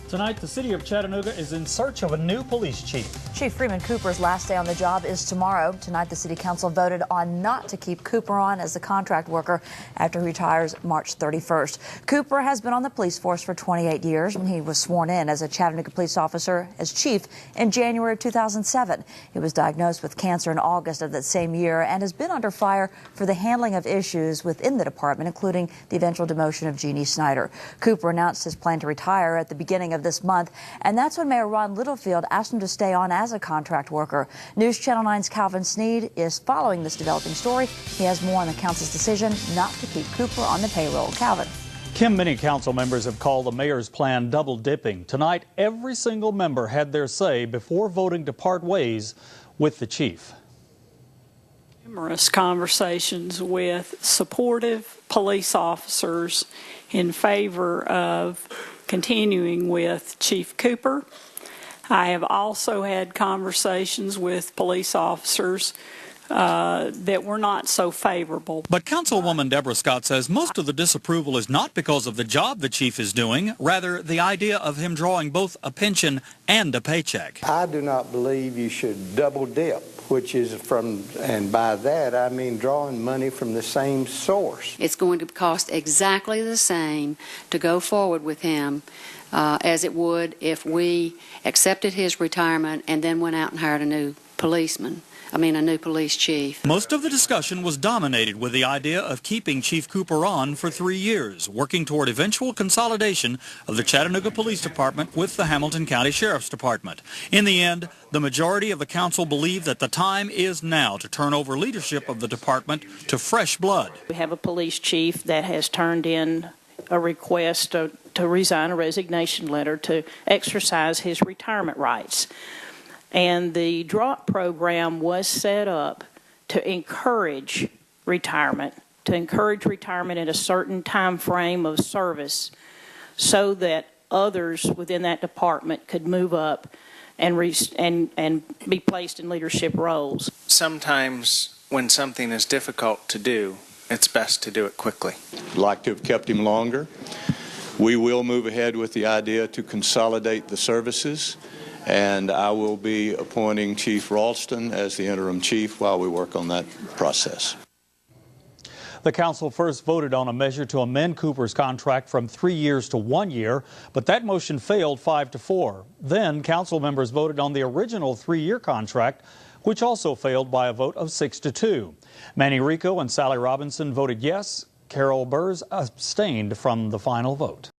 Tonight, the city of Chattanooga is in search of a new police chief. Chief Freeman Cooper's last day on the job is tomorrow. Tonight, the city council voted on not to keep Cooper on as a contract worker after he retires March 31st. Cooper has been on the police force for 28 years when he was sworn in as a Chattanooga police officer as chief in January of 2007. He was diagnosed with cancer in August of that same year and has been under fire for the handling of issues within the department, including the eventual demotion of Jeannie Snyder. Cooper announced his plan to retire at the beginning of this month, and that's when Mayor Ron Littlefield asked him to stay on as a contract worker. News Channel 9's Calvin Sneed is following this developing story. He has more on the council's decision not to keep Cooper on the payroll. Calvin. Kim, many council members have called the mayor's plan double dipping. Tonight, every single member had their say before voting to part ways with the chief. Numerous conversations with supportive police officers in favor of continuing with Chief Cooper. I have also had conversations with police officers that were not so favorable. But Councilwoman Deborah Scott says most of the disapproval is not because of the job the chief is doing, rather the idea of him drawing both a pension and a paycheck. I do not believe you should double dip, which is and by that I mean drawing money from the same source. It's going to cost exactly the same to go forward with him as it would if we accepted his retirement and then went out and hired a new police chief. Most of the discussion was dominated with the idea of keeping Chief Cooper on for 3 years, working toward eventual consolidation of the Chattanooga Police Department with the Hamilton County Sheriff's Department. In the end, the majority of the council believe that the time is now to turn over leadership of the department to fresh blood. We have a police chief that has turned in a request to resign, a resignation letter to exercise his retirement rights. And the DROP program was set up to encourage retirement in a certain time frame of service so that others within that department could move up and be placed in leadership roles. Sometimes when something is difficult to do, it's best to do it quickly. I'd like to have kept him longer. We will move ahead with the idea to consolidate the services, and I will be appointing Chief Ralston as the interim chief while we work on that process. The council first voted on a measure to amend Cooper's contract from 3 years to 1 year, but that motion failed 5-4. Then council members voted on the original 3-year contract, which also failed by a vote of 6-2. Manny Rico and Sally Robinson voted yes. Carol Burrs abstained from the final vote.